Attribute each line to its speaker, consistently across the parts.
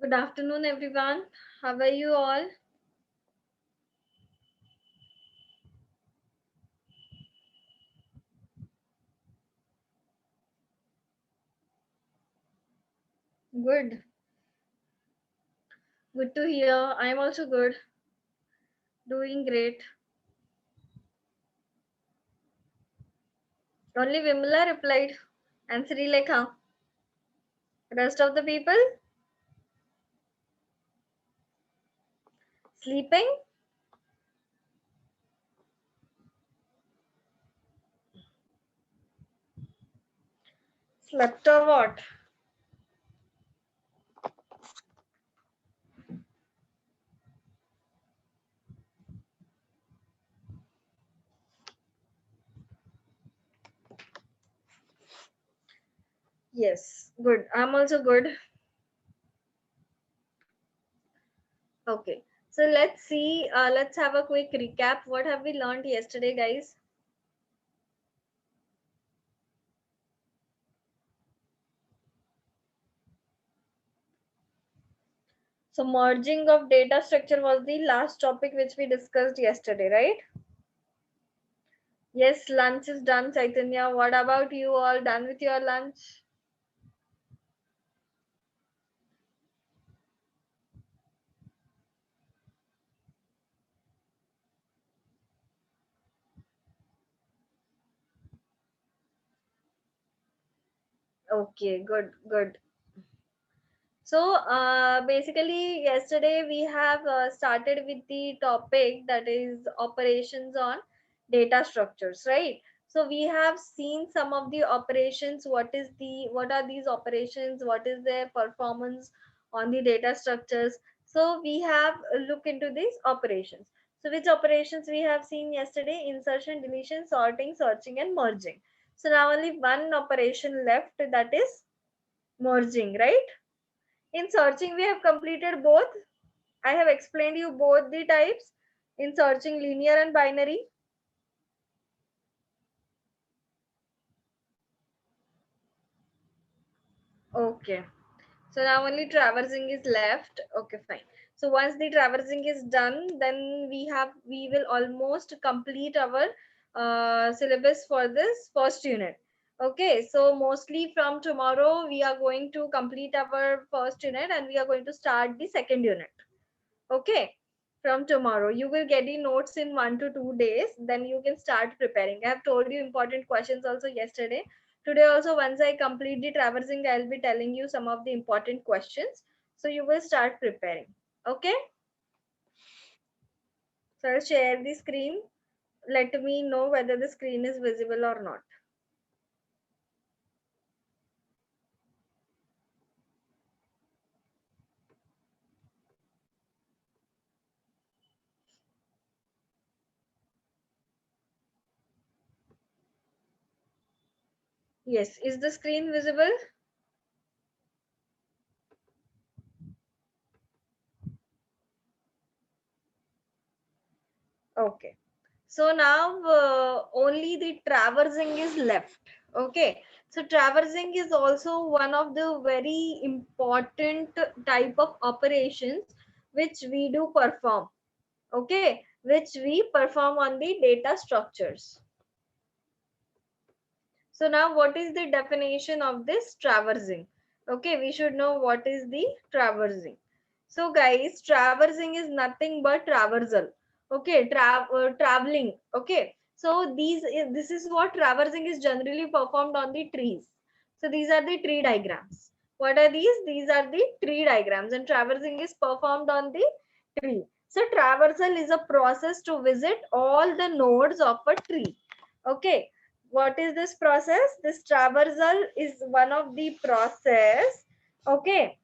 Speaker 1: Good afternoon, everyone. How are you all? Good. Good to hear. I'm also good. Doing great. Only Vimala replied. And Sri Lekha. Rest of the people sleeping? Slept or what? Yes. Good. I'm also good. Okay. So let's see. Let's have a quick recap. What have we learned yesterday, guys? So merging of data structure was the last topic which we discussed yesterday, right? Yes, lunch is done, Chaitanya. What about you all? Done with your lunch? Okay, good, good. So, basically, yesterday we have started with the topic that is operations on data structures, right? So we have seen some of the operations. What are these operations? What is their performance on the data structures? So we have a look into these operations. So which operations we have seen yesterday? Insertion, deletion, sorting, searching, and merging. So now only one operation left, that is merging, right? In searching, we have completed both. I have explained you both the types in searching linear and binary. Okay. So now only traversing is left. Okay, fine. So once the traversing is done, then we will almost complete our syllabus for this first unit. Okay, so mostly from tomorrow we are going to complete our first unit and we are going to start the second unit. Okay, from tomorrow you will get the notes in 1 to 2 days, then you can start preparing. I have told you important questions also yesterday. Today also, once I complete the traversing, I'll be telling you some of the important questions, so you will start preparing. Okay, so I'll share the screen. Let me know whether the screen is visible or not. Yes, is the screen visible? Okay. So now only the traversing is left. Okay. So traversing is also one of the very important type of operations which we do perform. Okay. Which we perform on the data structures. So now what is the definition of this traversing? Okay. We should know what is the traversing. So guys, traversing is nothing but traversal. Okay, traveling. Okay, so this is what traversing is generally performed on the trees. So these are the tree diagrams. What are these? These are the tree diagrams, and traversing is performed on the tree. So traversal is a process to visit all the nodes of a tree. Okay, what is this process? This traversal is one of the process. Okay,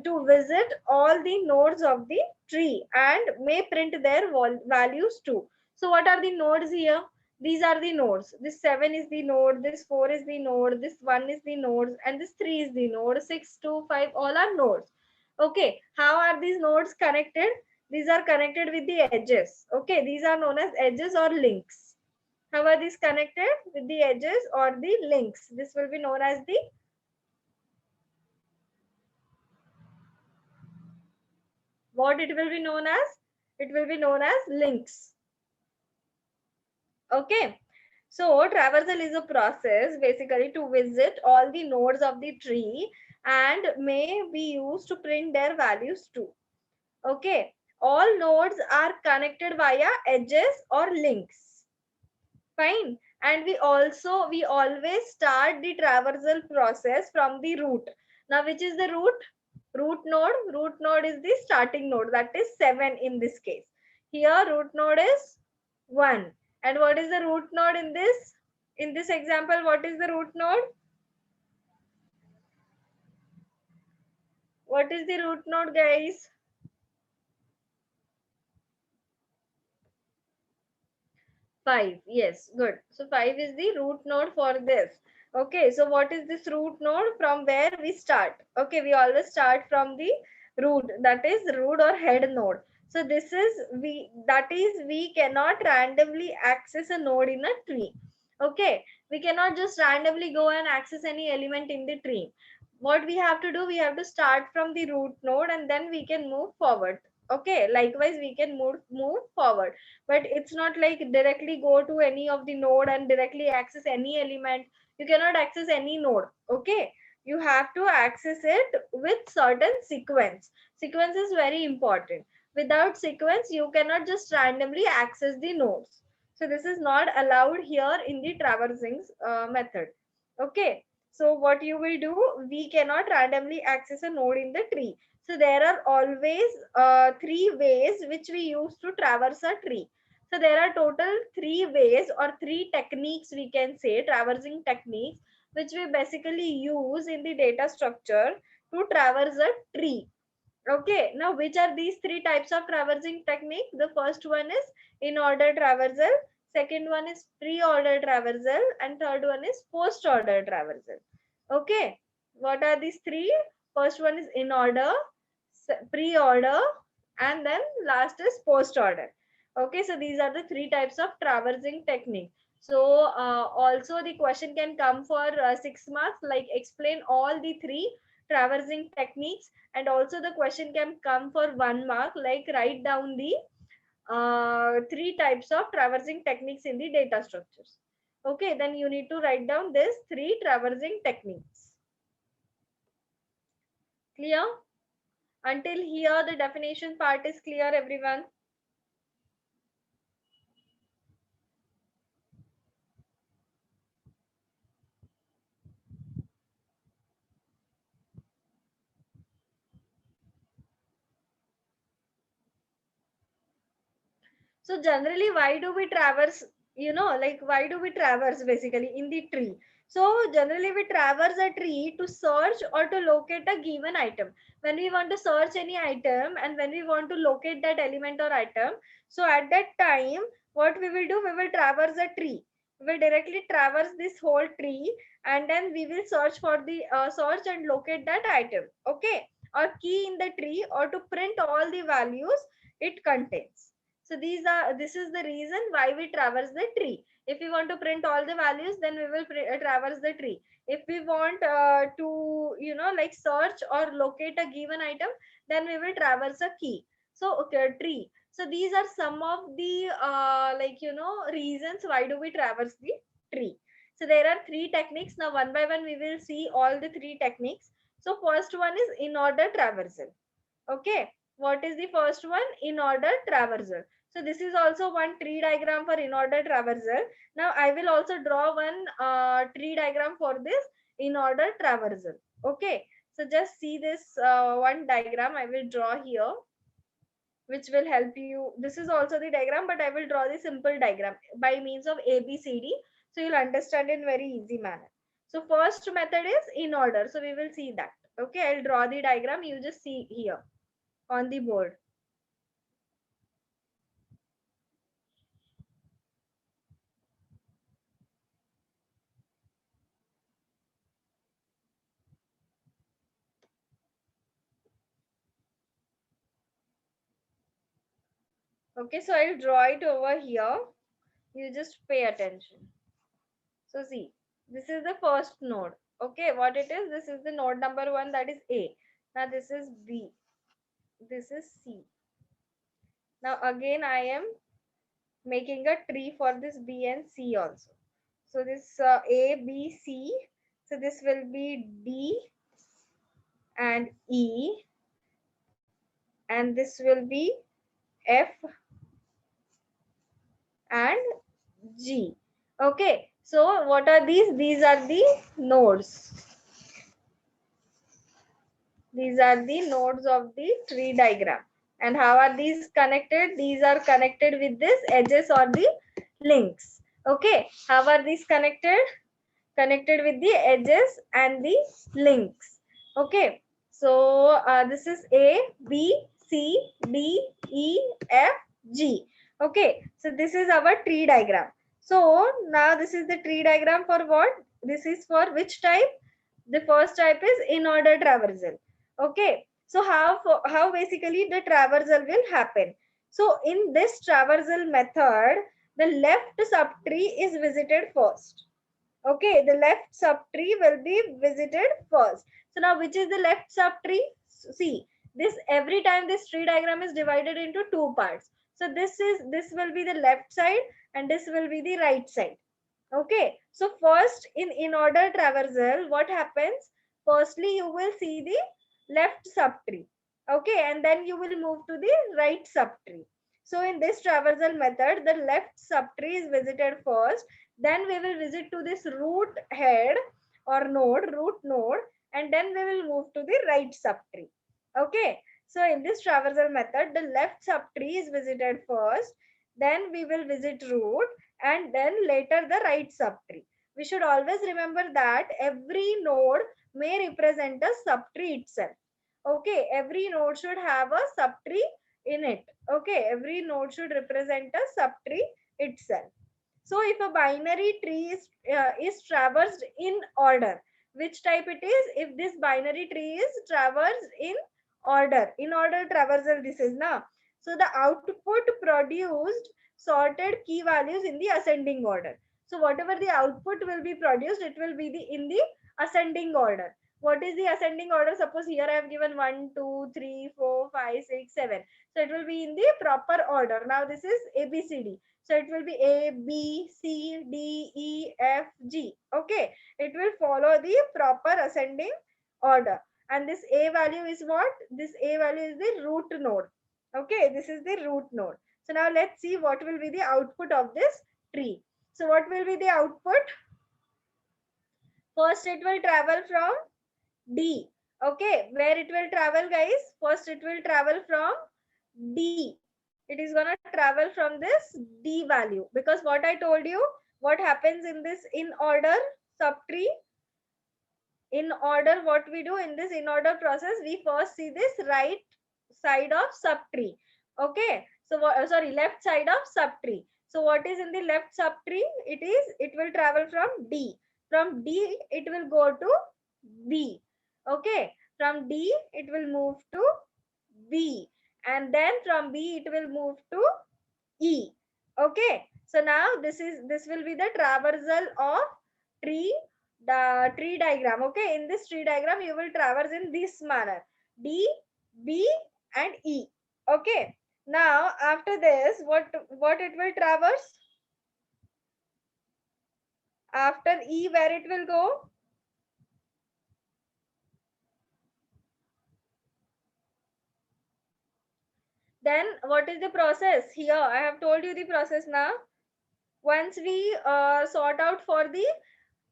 Speaker 1: to visit all the nodes of the tree and may print their values too. So what are the nodes here? These are the nodes. This 7 is the node, this 4 is the node, this 1 is the node, and this 3 is the node. 6, 2, 5, all are nodes. Okay, how are these nodes connected? These are connected with the edges. Okay, these are known as edges or links. How are these connected? With the edges or the links. This will be known as the What it will be known as? It will be known as links. Okay. So traversal is a process basically to visit all the nodes of the tree and may be used to print their values too. Okay. All nodes are connected via edges or links. Fine. And we always start the traversal process from the root. Now, which is the root? Root node. Root node is the starting node, that is 7 in this case. Here root node is 1. And what is the root node in this? In this example, what is the root node? What is the root node, guys? 5. Yes, good. So 5 is the root node for this. Okay, so what is this root node? From where we start? Okay, we always start from the root, that is root or head node. So this is we cannot randomly access a node in a tree. Okay, we cannot just randomly go and access any element in the tree. What we have to do, we have to start from the root node and then we can move forward. Okay, likewise we can move forward, but it's not like directly go to any of the node and directly access any element. You cannot access any node. Okay, you have to access it with certain sequence is very important. Without sequence you cannot just randomly access the nodes, so this is not allowed here in the traversing method. Okay, so what you will do, we cannot randomly access a node in the tree. So there are always 3 ways which we use to traverse a tree. So there are total 3 ways or 3 techniques, we can say traversing techniques, which we basically use in the data structure to traverse a tree. Okay, now which are these 3 types of traversing technique? The first one is in order traversal, second one is pre-order traversal, and third one is post-order traversal. Okay, what are these 3? First one is in order, pre-order, and then last is post-order. Okay, so these are the 3 types of traversing technique. So also the question can come for 6 marks, like explain all the 3 traversing techniques, and also the question can come for 1 mark, like write down the 3 types of traversing techniques in the data structures. Okay, then you need to write down this 3 traversing techniques. Clear? Until here the definition part is clear, everyone? So generally, why do we traverse, like why do we traverse basically in the tree? So generally we traverse a tree to search or to locate a given item. When we want to search any item and when we want to locate that element or item, so at that time, what we will do, we will traverse a tree. We will directly traverse this whole tree and then we will search for the search and locate that item. Okay, or key in the tree or to print all the values it contains. So this is the reason why we traverse the tree. If we want to print all the values, then we will traverse the tree. If we want to like search or locate a given item, then we will traverse a key. So okay, tree. So these are some of the reasons why do we traverse the tree. So there are 3 techniques. Now one by one we will see all the 3 techniques. So first one is in order traversal. Okay, what is the first one? In order traversal. So this is also one tree diagram for in order traversal. Now I will also draw one tree diagram for this in order traversal. Okay, so just see this one diagram I will draw here, which will help you. This is also the diagram, but I will draw the simple diagram by means of ABCD, so you'll understand in very easy manner. So first method is in order, so we will see that. Okay, I'll draw the diagram, you just see here on the board. Okay, so I'll draw it over here. You just pay attention. So see, this is the first node. Okay, what it is? This is the node number 1, that is A. Now this is B. this is C. Now again I am making a tree for this B and C also. So this A, B, C. So this will be D and E, and this will be F and G. Okay. So what are these? These are the nodes. These are the nodes of the tree diagram. And how are these connected? These are connected with this edges or the links. Okay. How are these connected? Connected with the edges and the links. Okay. So this is A, B, C, D, E, F, G. Okay. So this is our tree diagram. So now this is the tree diagram for what? This is for which type? The first type is in order traversal. Okay. So how basically the traversal will happen? So in this traversal method, the left subtree is visited first. Okay, the left subtree will be visited first. So now which is the left subtree? See, this every time this tree diagram is divided into two parts. So this will be the left side and this will be the right side. Okay, so first in order traversal, what happens? Firstly, you will see the left subtree. Okay, and then you will move to the right subtree. So in this traversal method, the left subtree is visited first. Then we will visit to this root head or node, root node, and then we will move to the right subtree. Okay, so in this traversal method, the left subtree is visited first. Then we will visit root and then later the right subtree. We should always remember that every node may represent a subtree itself. Okay, every node should have a subtree in it. Okay, every node should represent a subtree itself. So if a binary tree is traversed in order, which type it is? If this binary tree is traversed in order traversal this is now. So the output produced sorted key values in the ascending order. So whatever the output will be produced, it will be in the ascending order. What is the ascending order? Suppose here I have given 1, 2, 3, 4, 5, 6, 7. So it will be in the proper order. Now this is ABCD. So it will be A, B, C, D, E, F, G. Okay. It will follow the proper ascending order. And this A value is what? This A value is the root node. Okay. This is the root node. So now let's see what will be the output of this tree. So what will be the output? First it will travel from D. Okay. Where it will travel, guys? First it will travel from D. It is gonna travel from this D value, because what I told you, what happens in this in order subtree, in order what we do in this in order process, we first see this right side of subtree. Okay, so sorry, left side of subtree. So what is in the left subtree? It will travel from D. From D it will go to B. Okay, from D it will move to B, and then from B it will move to E. Okay, so now this will be the traversal of tree, the tree diagram. Okay, in this tree diagram you will traverse in this manner: D, B, and E. Okay, now after this, what it will traverse? After E, where it will go? Then what is the process? Here I have told you the process now. Once we sort out for the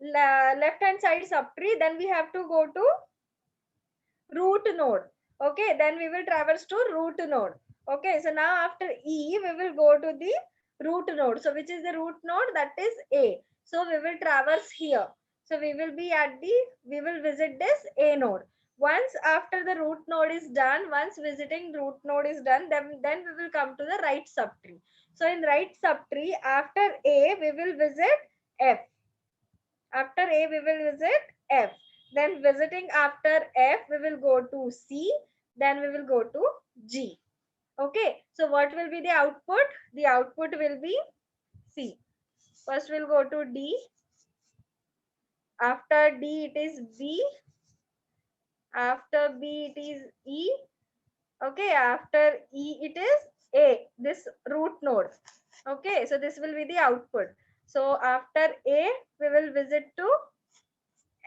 Speaker 1: left hand side subtree, then we have to go to root node. Okay, then we will traverse to root node. Okay, so now after E, we will go to the root node. So which is the root node? That is A. So we will traverse here. So we will be at the, we will visit this A node. Once after the root node is done, once visiting root node is done, then we will come to the right subtree. So in right subtree, after A, we will visit F. After A, we will visit F. Then visiting after F, we will go to C. Then we will go to G. Okay. So what will be the output? The output will be C. First we'll go to D. After D, it is B. After B, it is E. Okay, after E it is A, this root node. Okay, so this will be the output. So after A, we will visit to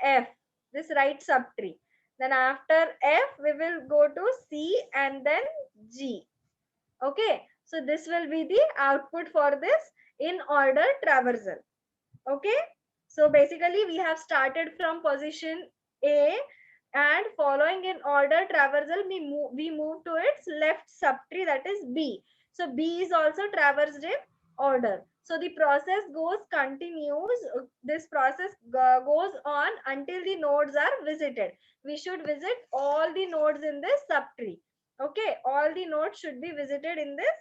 Speaker 1: F, this right subtree. Then after F, we will go to C and then G. Okay, so this will be the output for this in order traversal. Okay, so basically we have started from position A, and following in order traversal we move to its left subtree, that is B. So B is also traversed in order. So the process continues. This process goes on until the nodes are visited. We should visit all the nodes in this subtree. Okay, all the nodes should be visited in this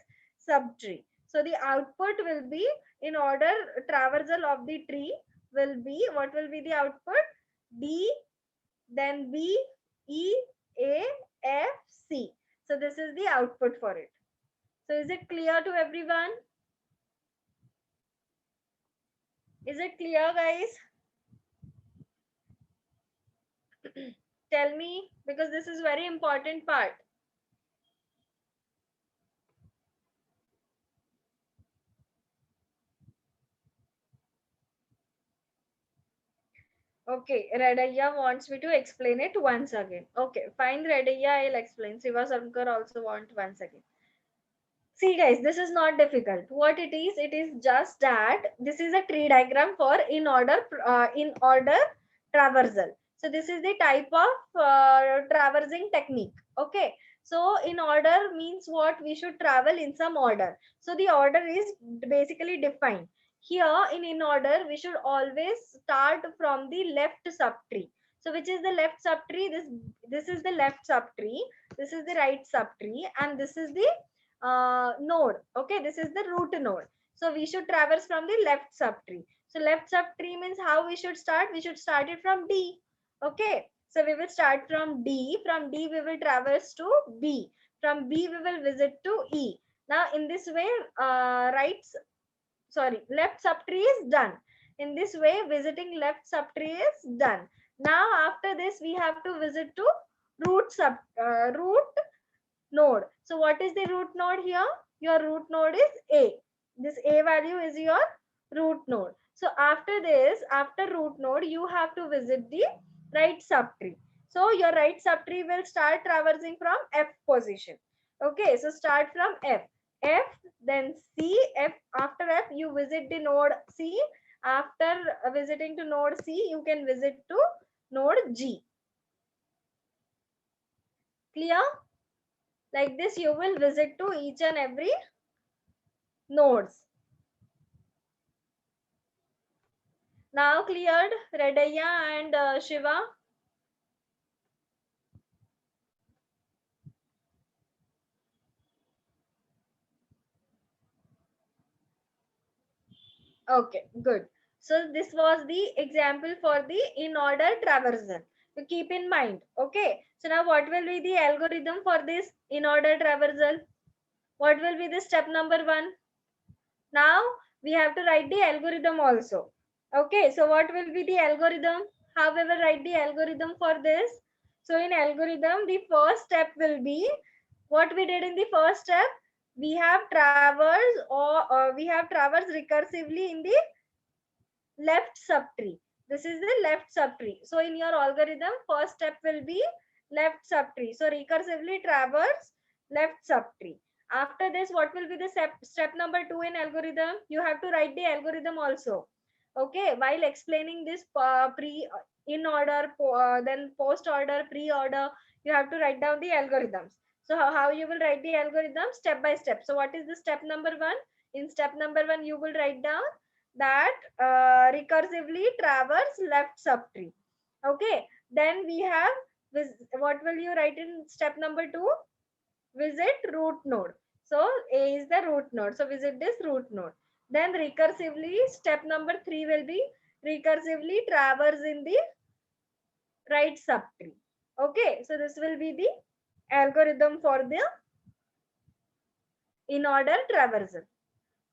Speaker 1: subtree. So the output will be in order traversal of the tree will be, what will be the output? D, then B, E, A, F, C. So this is the output for it. So is it clear to everyone? Is it clear, guys? Tell me, because this is very important part. Okay, Redaya wants me to explain it once again. Okay, fine, Redaya, I'll explain. Siva Sankar also want once again. See guys, this is not difficult. What it is just that this is a tree diagram for in order traversal. So this is the type of traversing technique. Okay. So in order means what? We should travel in some order. So the order is basically defined. Here in order, we should always start from the left subtree. So which is the left subtree? This is the left subtree. This is the right subtree, and this is the node. Okay, this is the root node. So we should traverse from the left subtree. So left subtree means how we should start? We should start it from D. Okay, so we will start from D. From D we will traverse to B. From B we will visit to E. Now in this way, left subtree is done. In this way, visiting left subtree is done. Now after this we have to visit to root node. So what is the root node here? Your root node is A. This A value is your root node. So after this, after root node, you have to visit the right subtree. So your right subtree will start traversing from F position. Okay, so start from F. F, then C, F. After F, you visit the node C. After visiting to node C, you can visit to node G. Clear? Like this, you will visit to each and every nodes. Now cleared, Redaya and Shiva? Okay, good. So this was the example for the in order traversal. To keep in mind. Okay. So now what will be the algorithm for this in order traversal? What will be the step number 1? Now we have to write the algorithm also. Okay. So what will be the algorithm? How we will write the algorithm for this? So in algorithm, the first step will be what we did in the first step. We have traversed recursively in the left subtree. This is the left subtree. So in your algorithm, first step will be left subtree. So recursively traverse left subtree. After this, what will be the step number 2 in algorithm? You have to write the algorithm also. Okay, while explaining this in order, then post order, pre order, you have to write down the algorithms. So how you will write the algorithm? Step by step. So what is the step number 1? In step number 1, you will write down that recursively traverse left subtree. Okay, then we have what will you write in step number 2? Visit root node. So A is the root node, so visit this root node. Then recursively, step number 3 will be recursively traverse in the right subtree. Okay, so this will be the algorithm for the in order traversal.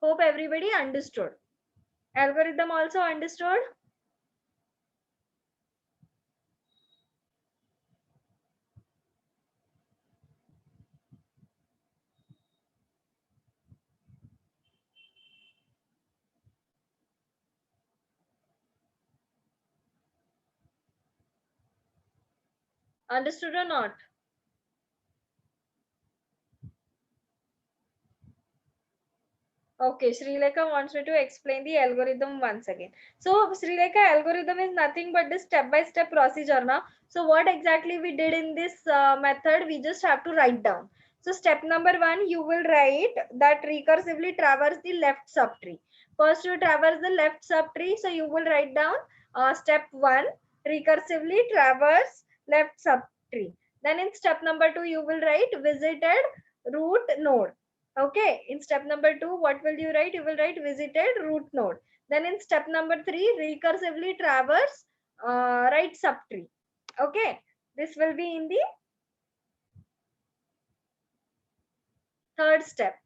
Speaker 1: Hope everybody understood. Algorithm also understood? Understood or not? Okay, Srilekha wants me to explain the algorithm once again. So, Srilekha, algorithm is nothing but the step-by-step procedure now. So, what exactly we did in this method, we just have to write down. So, step number 1, you will write that recursively traverse the left subtree. First, you traverse the left subtree. So, you will write down step 1, recursively traverse left subtree. Then in step number 2, you will write visited root node. Okay, in step number 2, what will you write? You will write visited root node. Then in step number 3, recursively traverse right subtree. Okay, this will be in the third step.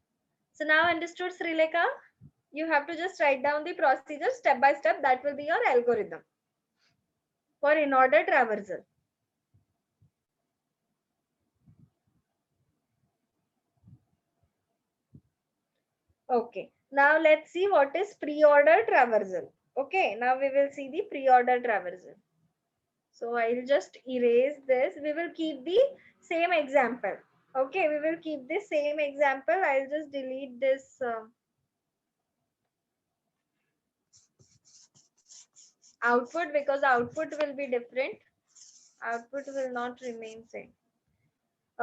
Speaker 1: So now understood, Srilekha? You have to just write down the procedure step by step. That will be your algorithm for in-order traversal. Okay, now let's see what is pre-order traversal. Okay, now we will see the pre-order traversal. So I'll just erase this. We will keep the same example. Okay, we will keep the same example. I'll just delete this output because output will be different. Output will not remain same.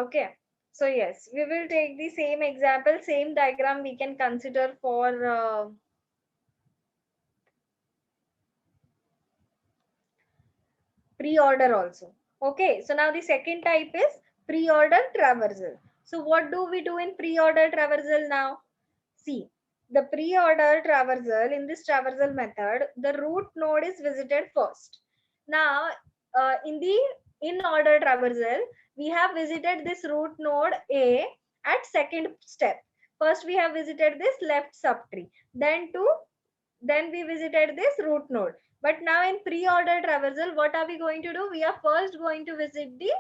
Speaker 1: Okay. So yes, we will take the same example, same diagram we can consider for pre-order also. Okay, so now the second type is pre-order traversal. So what do we do in pre-order traversal now? See, the pre-order traversal, in this traversal method, the root node is visited first. Now, in the in-order traversal, we have visited this root node A at second step. First, we have visited this left subtree. Then we visited this root node. But now in pre-order traversal, what are we going to do? We are first going to visit the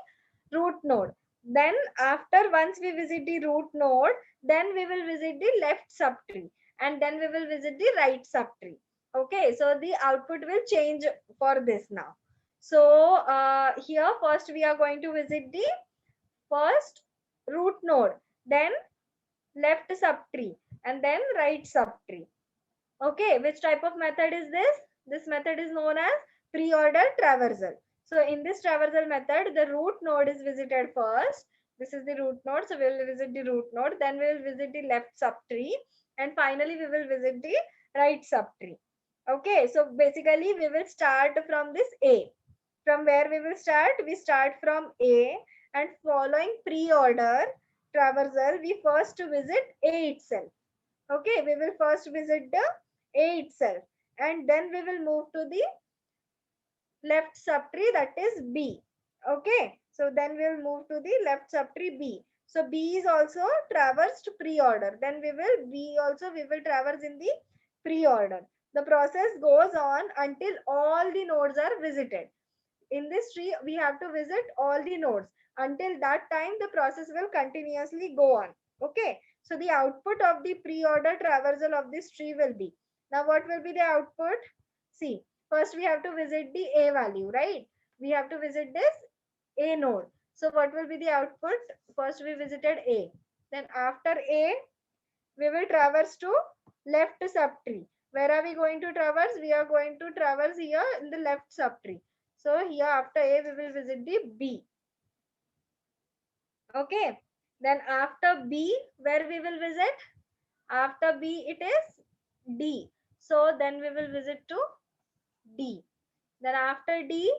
Speaker 1: root node. Then after once we visit the root node, then we will visit the left subtree and then we will visit the right subtree. Okay, so the output will change for this now. So here first we are going to visit the first root node, then left subtree and then right subtree. Okay, which type of method is this? This method is known as pre-order traversal. So in this traversal method, the root node is visited first. This is the root node. So we will visit the root node. Then we will visit the left subtree. And finally, we will visit the right subtree. Okay, so basically we will start from this A. From where we will start? We start from A and following pre-order traversal, we first visit A itself. Okay, we will first visit the A itself and then we will move to the left subtree, that is B. Okay, so then we will move to the left subtree B. So B is also traversed pre-order. Then B also we will traverse in the pre-order. The process goes on until all the nodes are visited. In this tree, we have to visit all the nodes. Until that time, the process will continuously go on. Okay, so the output of the pre-order traversal of this tree will be. Now what will be the output? See, first we have to visit the A value, right? We have to visit this A node. So what will be the output? First we visited A. Then after A, we will traverse to left subtree. Where are we going to traverse? We are going to traverse here in the left subtree. So here after A, we will visit the B. Okay. Then after B, where we will visit? After B, it is D. So then we will visit to D. Then after D,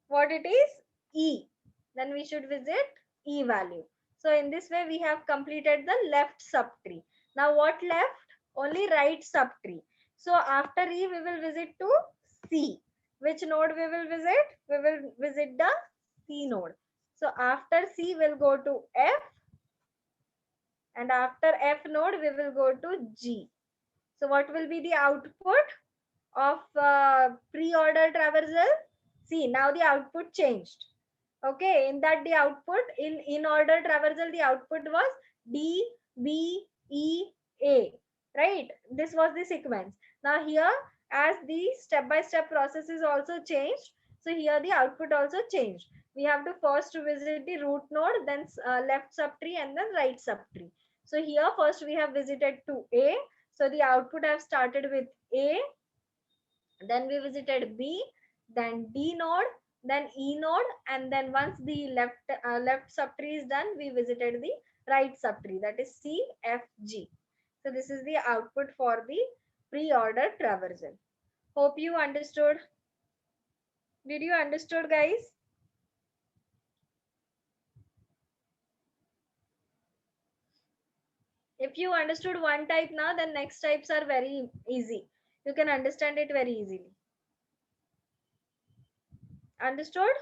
Speaker 1: what it is? E. Then we should visit E value. So in this way, we have completed the left subtree. Now what left? Only right subtree. So after E, we will visit to C. Which node we will visit? We will visit the C node. So after C, we'll go to F. And after F node, we will go to G. So what will be the output of pre-order traversal? See, now the output changed. Okay, in that the output in order traversal, the output was D, B, E, A, right? This was the sequence. Now here, as the step by step process is also changed, So here the output also changed. We have to first visit the root node, then left subtree, and then right subtree. So here first we have visited to A. So the output have started with A, then we visited B, then D node, then E node, and then once the left subtree is done, we visited the right subtree, that is C, F, G. So this is the output for the pre-order traversal. Hope you understood. Did you understood, guys? If you understood one type now, then next types are very easy. You can understand it very easily. Understood?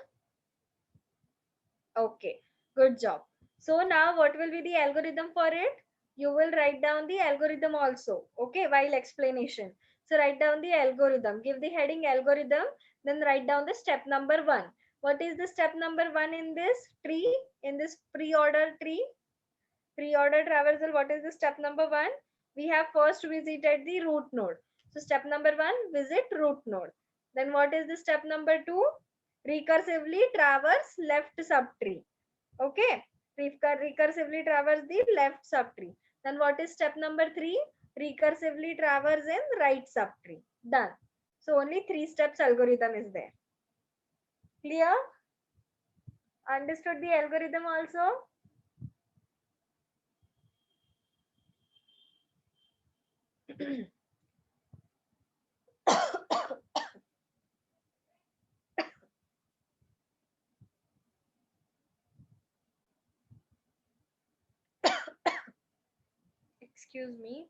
Speaker 1: Okay, good job. So now what will be the algorithm for it? You will write down the algorithm also, okay, while explanation. So write down the algorithm, give the heading algorithm, then write down the step number 1. What is the step number 1 in this tree, in this pre-order tree? Pre-order traversal, what is the step number 1? We have first visited the root node. So step number 1, visit root node. Then what is the step number 2? Recursively traverse left subtree. Okay, recursively traverse the left subtree. Then what is step number 3? Recursively traverse in right subtree. Done. So only 3 steps algorithm is there. Clear? Understood the algorithm also? Excuse me.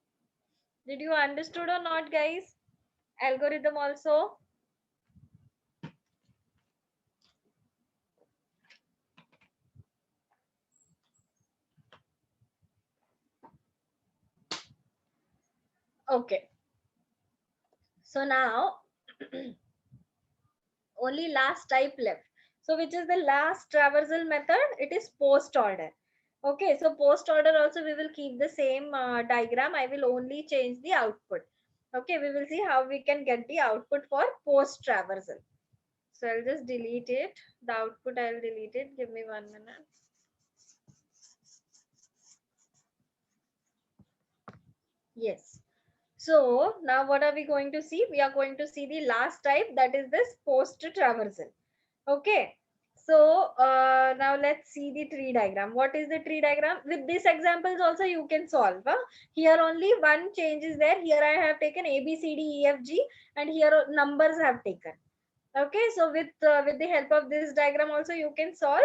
Speaker 1: Did you understood or not, guys? Algorithm also? Okay. So now only last type left. So which is the last traversal method? It is post order. Okay, so post order also we will keep the same diagram. I will only change the output. Okay, we will see how we can get the output for post traversal. So I'll just delete it. The output I'll delete it. Give me 1 minute. Yes. So now what are we going to see? We are going to see the last type, that is this post traversal. Okay. So now let's see the tree diagram. What is the tree diagram? With these examples also you can solve. Huh? Here only one change is there. Here I have taken A, B, C, D, E, F, G, and here numbers have taken. Okay. So with the help of this diagram also you can solve,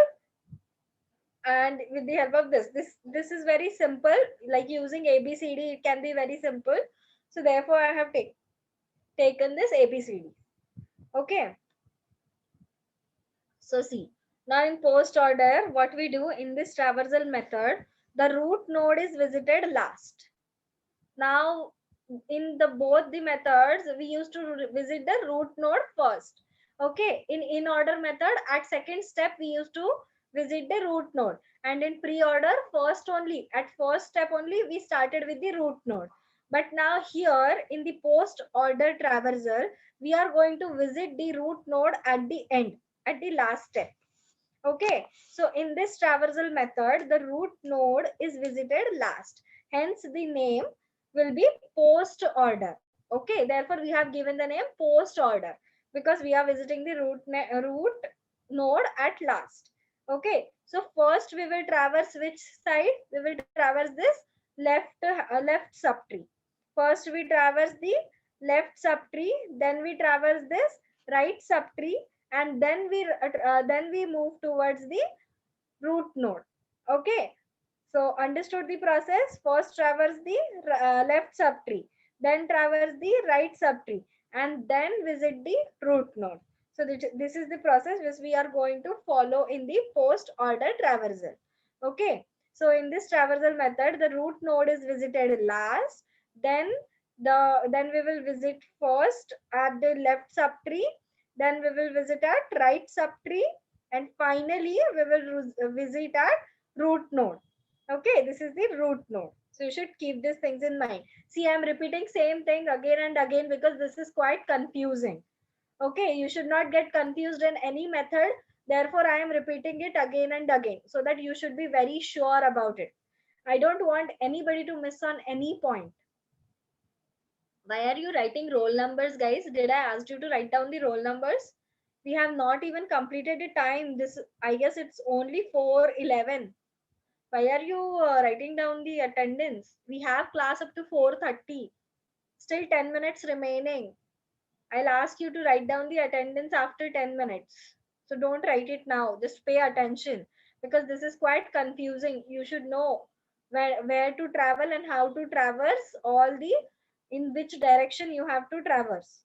Speaker 1: and with the help of this is very simple, like using ABCD it can be very simple. So therefore I have taken this ABCD. Okay, so see, now in post order what we do in this traversal method, the root node is visited last. Now in the both the methods we used to visit the root node first. Okay, in order method at second step we used to visit the root node, and in pre-order first only, at first step only we started with the root node. But now here in the post order traversal we are going to visit the root node at the end, at the last step. Okay, so in this traversal method the root node is visited last, hence the name will be post order. Okay, therefore we have given the name post order because we are visiting the root node at last. Okay, so first we will traverse which side? We will traverse this left subtree. First we traverse the left subtree, then we traverse this right subtree, and then we move towards the root node. Okay, so understood the process? First traverse the left subtree, then traverse the right subtree, and then visit the root node. So this is the process which we are going to follow in the post order traversal. Okay, so in this traversal method the root node is visited last, then then we will visit first at the left subtree, then we will visit at right subtree, and finally we will visit at root node. Okay, this is the root node. So you should keep these things in mind. See, I'm repeating same thing again and again because this is quite confusing. Okay, you should not get confused in any method. Therefore, I am repeating it again and again so that you should be very sure about it. I don't want anybody to miss on any point. Why are you writing roll numbers, guys? Did I ask you to write down the roll numbers? We have not even completed the time. This, I guess it's only 4:11. Why are you writing down the attendance? We have class up to 4:30. Still 10 minutes remaining. I'll ask you to write down the attendance after 10 minutes. So don't write it now. Just pay attention because this is quite confusing. You should know where to travel and how to traverse all the, in which direction you have to traverse.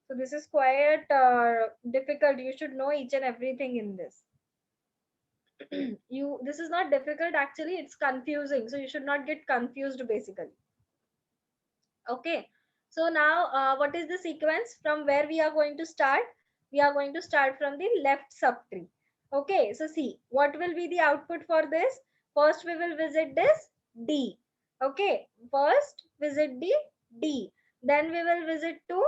Speaker 1: So this is quite difficult. You should know each and everything in this. This is not difficult, actually it's confusing, so you should not get confused basically. Okay, so now what is the sequence from where we are going to start? We are going to start from the left subtree. Okay, so see what will be the output for this. First we will visit this D. Okay, first visit the D, then we will visit to,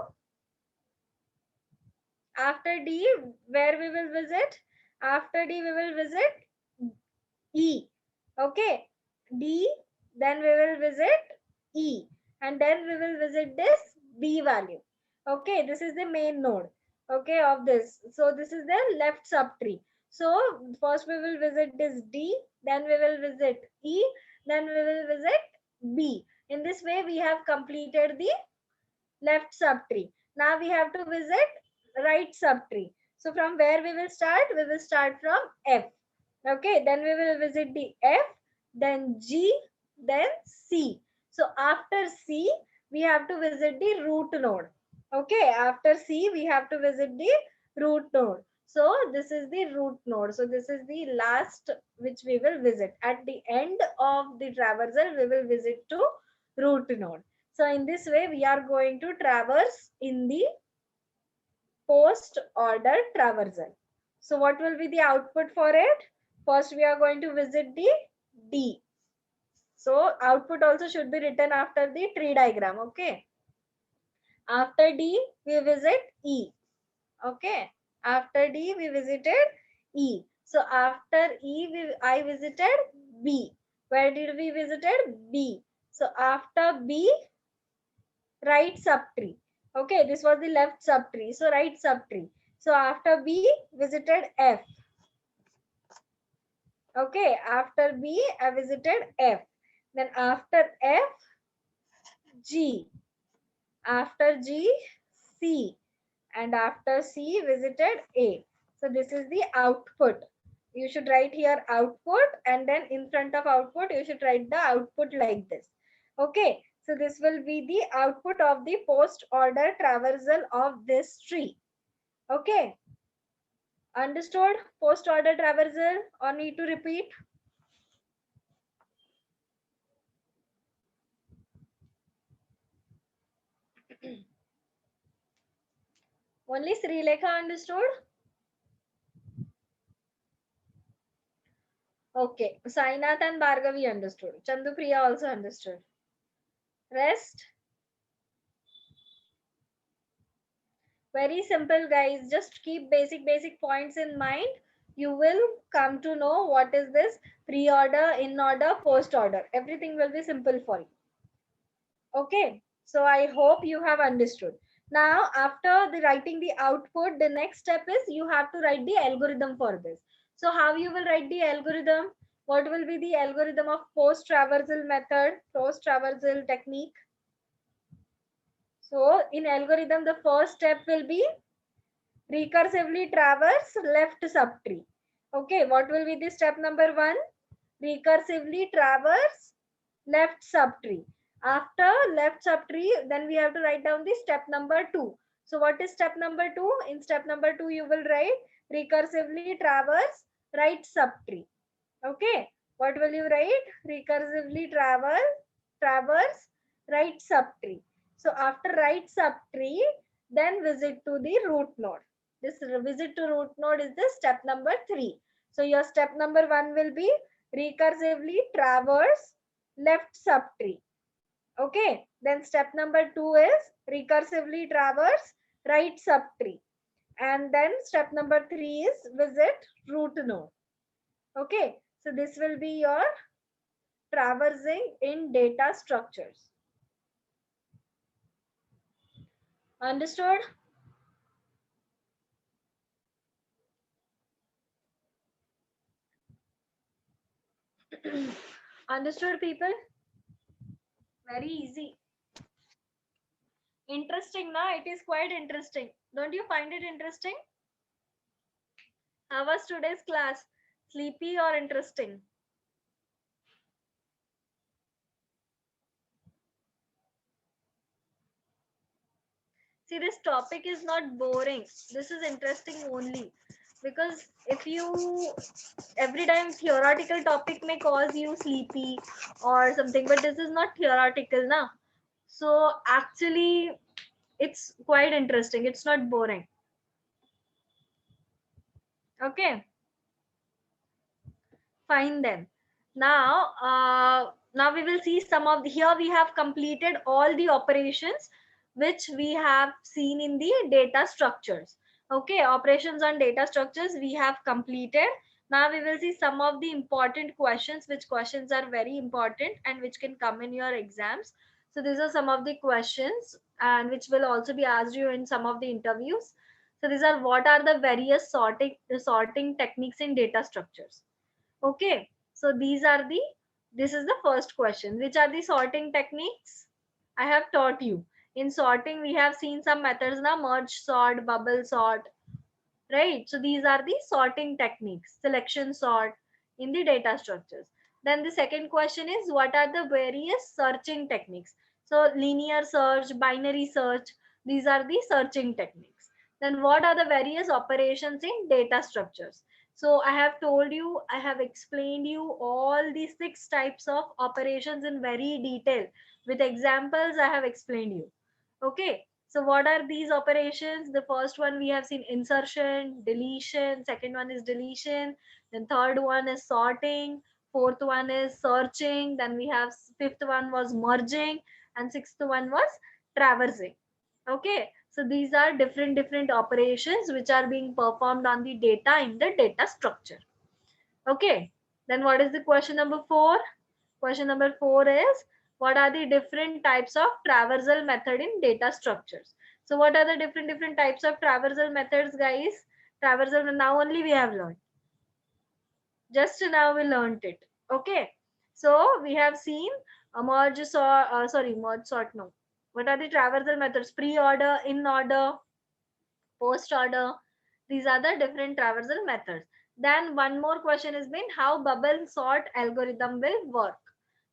Speaker 1: after D where we will visit, after D we will visit E. Okay, D, then we will visit E, and then we will visit this B value. Okay, this is the main node. Okay, of this. So this is the left subtree. So first we will visit this D, then we will visit E, then we will visit B. In this way, we have completed the left subtree. Now we have to visit right subtree. So from where we will start? We will start from F. Okay, then we will visit the F, then G, then C. So after C, we have to visit the root node. Okay, after C, we have to visit the root node. So this is the root node. So this is the last which we will visit. At the end of the traversal, we will visit to root node. So in this way, we are going to traverse in the post order traversal. So what will be the output for it? First, we are going to visit the D. So output also should be written after the tree diagram. Okay. After D, we visit E. Okay. After D, we visited E. So after E, I visited B. Where did we visited? B. So after B, right subtree. Okay, this was the left subtree. So right subtree. So after B, visited F. Okay, after B, I visited F. Then after F, G. After G, C. And after C, visited A. So this is the output. You should write here output, and then in front of output, you should write the output like this. Okay, so this will be the output of the post order traversal of this tree. Okay, understood? Post order traversal, or need to repeat? Only Sri Lekha understood? Okay, Sainath and Bhargavi understood. Chandu Priya also understood. Rest? Very simple, guys. Just keep basic points in mind. You will come to know what is this pre-order, in-order, post-order. Everything will be simple for you. Okay, so I hope you have understood. Now, after the writing the output, the next step is you have to write the algorithm for this. So how you will write the algorithm? What will be the algorithm of post-traversal method, post-traversal technique? So in algorithm, the first step will be recursively traverse left subtree. Okay, what will be the step number 1? Recursively traverse left subtree. After left subtree, then we have to write down the step number 2. So what is step number 2? In step number 2, you will write recursively traverse right subtree. Okay, what will you write? Recursively traverse right subtree. So after right subtree, then visit to the root node. This visit to root node is the step number 3. So your step number 1 will be recursively traverse left subtree. Okay, then step number 2 is recursively traverse write subtree. And then step number 3 is visit root node. Okay, so this will be your traversing in data structures. Understood? Understood, people? Very easy. Interesting, na? It is quite interesting. Don't you find it interesting? How was today's class? Sleepy or interesting? See, this topic is not boring. This is interesting only. Because if you every time theoretical topic may cause you sleepy or something, but this is not theoretical, na? So actually, it's quite interesting. It's not boring. Okay, fine then. Now we will see some of here we have completed all the operations which we have seen in the data structures. Okay, operations on data structures we have completed. Now we will see some of the important questions, which questions are very important and which can come in your exams. So these are some of the questions and which will also be asked you in some of the interviews. So these are what are the various sorting techniques in data structures. Okay, so this is the first question. Which are the sorting techniques? I have taught you. In sorting, we have seen some methods now: merge sort, bubble sort, right? So these are the sorting techniques, selection sort in the data structures. Then the second question is what are the various searching techniques? So linear search, binary search, these are the searching techniques. Then what are the various operations in data structures? So I have told you, I have explained you all these 6 types of operations in very detail. With examples, I have explained you. Okay, so what are these operations? The first one we have seen insertion, deletion, second one is deletion, then third one is sorting, fourth one is searching, then we have fifth one was merging, and sixth one was traversing. Okay, so these are different operations which are being performed on the data in the data structure. Okay, then what is the question number 4? Question number 4 is what are the different types of traversal method in data structures? So what are the different types of traversal methods, guys? Traversal now only we have learned. Just now we learned it. Okay, so we have seen merge sort, merge sort no. What are the traversal methods? Pre-order, in order, post order. These are the different traversal methods. Then one more question has been how bubble sort algorithm will work.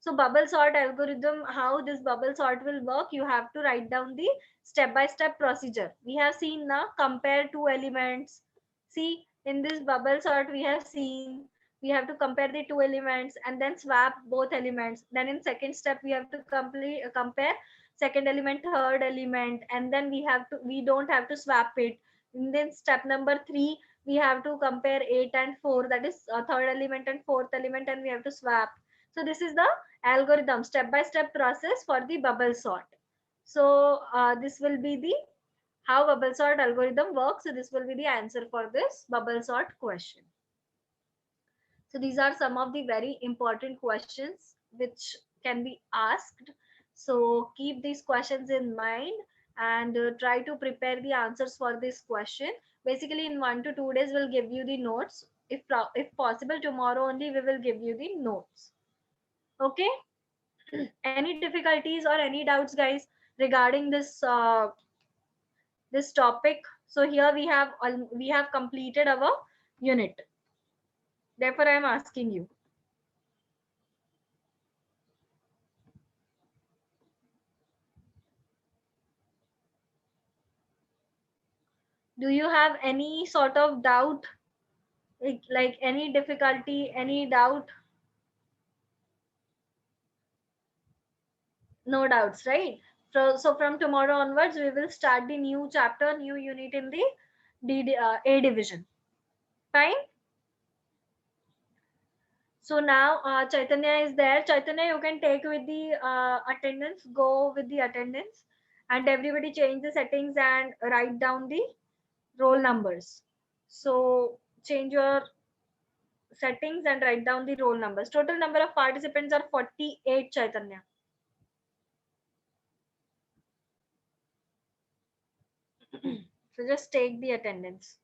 Speaker 1: So bubble sort algorithm, how this bubble sort will work, you have to write down the step-by-step procedure. We have seen now compare 2 elements. See, in this bubble sort we have seen we have to compare the 2 elements and then swap both elements. Then in second step we have to compare second element, third element, and then we don't have to swap it. And then step number 3 we have to compare 8 and 4, that is third element and fourth element, and we have to swap. So this is the algorithm, step by step process for the bubble sort. So this will be the how bubble sort algorithm works. So this will be the answer for this bubble sort question. So these are some of the very important questions which can be asked. So keep these questions in mind and try to prepare the answers for this question. Basically, in 1 to 2 days, we'll give you the notes. If possible, tomorrow only we will give you the notes. Okay. Any difficulties or any doubts, guys, regarding this topic? So here we have completed our unit. Therefore, I am asking you. Do you have any sort of doubt, like any difficulty, any doubt? No doubts, right? So from tomorrow onwards, we will start the new chapter, new unit in the A division. Fine. So now Chaitanya is there. Chaitanya, you can take with the attendance. Go with the attendance, and everybody change the settings and write down the roll numbers. So change your settings and write down the roll numbers. Total number of participants are 48, Chaitanya. So just take the attendance.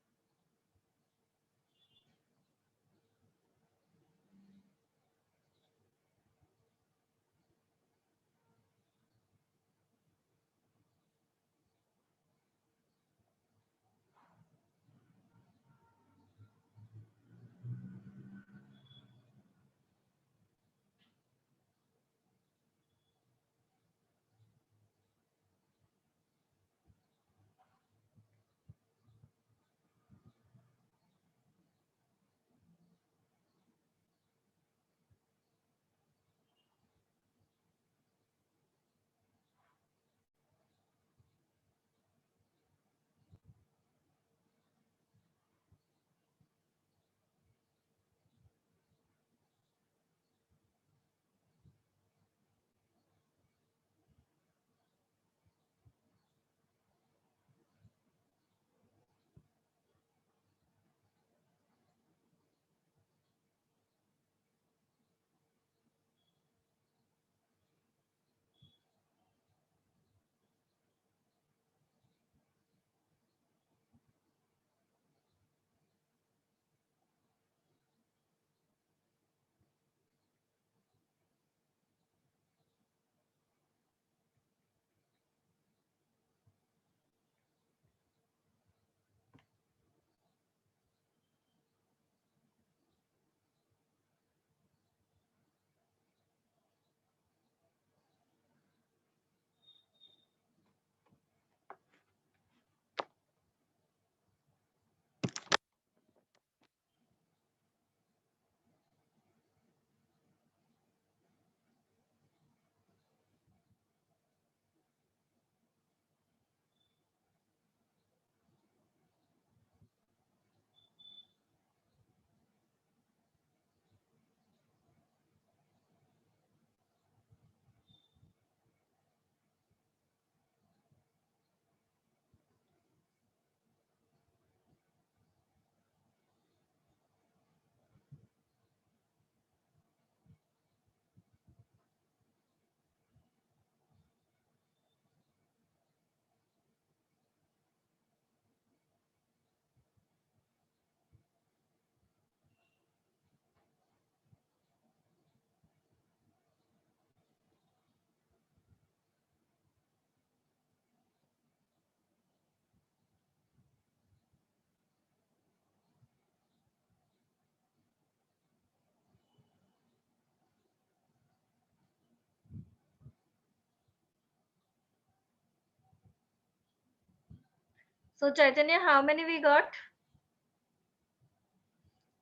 Speaker 1: So Chaitanya, how many we got?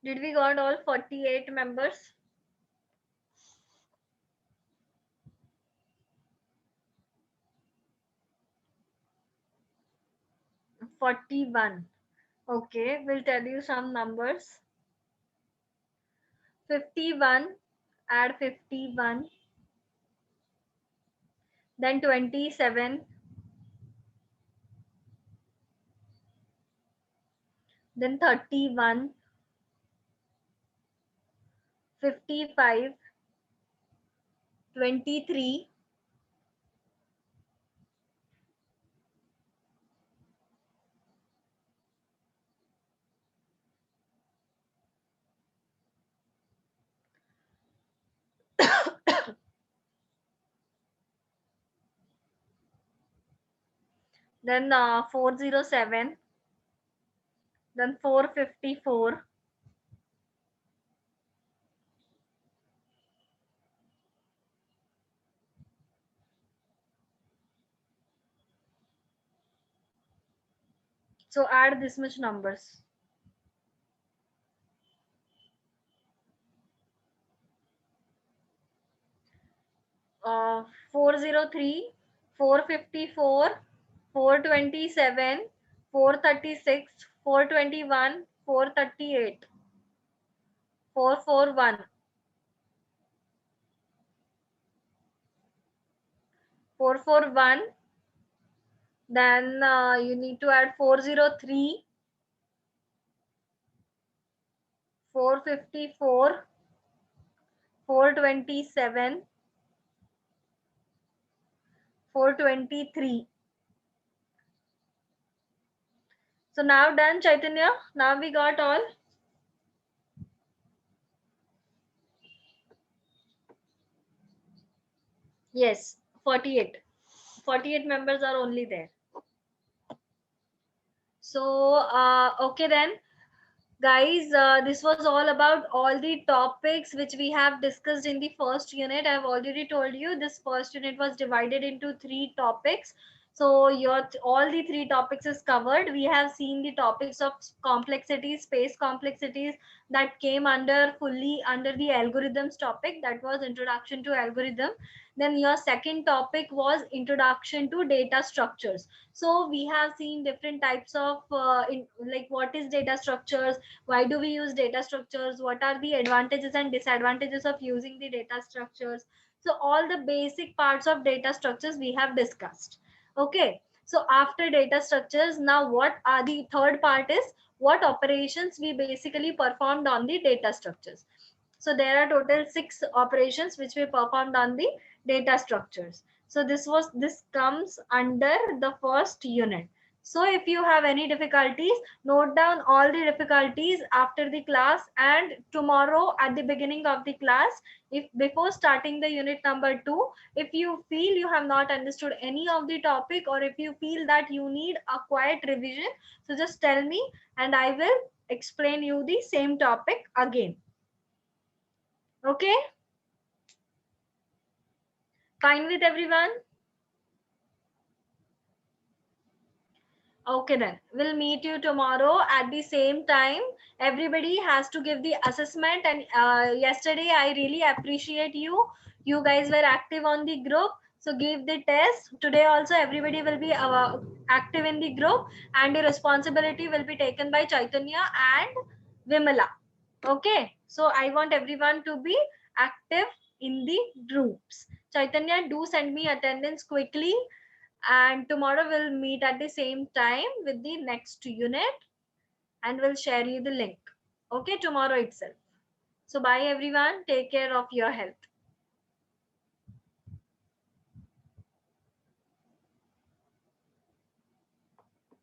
Speaker 1: Did we got all 48 members? 41. Okay, we'll tell you some numbers. 51, add 51, then 27, then 31, 55, 23, then 407, then 454, so add this much numbers. 403, 454, 427, 436, 421, 438, 441, 441, Then you need to add 403, 454, 427, 423. So now done, Chaitanya. Now we got all. Yes, 48. 48 members are only there. So, okay then. Guys, this was all about all the topics which we have discussed in the first unit. I've already told you this first unit was divided into 3 topics. So your all the 3 topics is covered. We have seen the topics of complexities, space complexities, that came under fully under the algorithms topic. That was introduction to algorithm. Then your second topic was introduction to data structures. So we have seen different types of like what is data structures, why do we use data structures, what are the advantages and disadvantages of using the data structures. So all the basic parts of data structures we have discussed. Okay, so after data structures, now what are the third part is what operations we basically performed on the data structures. So there are total 6 operations which we performed on the data structures. So this comes under the first unit. So if you have any difficulties, note down all the difficulties after the class, and tomorrow at the beginning of the class, if before starting the unit number 2, if you feel you have not understood any of the topic, or if you feel that you need a quiet revision, so just tell me and I will explain you the same topic again. Okay, fine with everyone? Okay, then we'll meet you tomorrow at the same time. Everybody has to give the assessment, and yesterday I really appreciate you. You guys were active on the group, so give the test. Today also everybody will be active in the group, and the responsibility will be taken by Chaitanya and Vimala. Okay, so I want everyone to be active in the groups. Chaitanya, do send me attendance quickly, and tomorrow we'll meet at the same time with the next unit, and we'll share you the link. Okay, tomorrow itself. So bye everyone, take care of your health.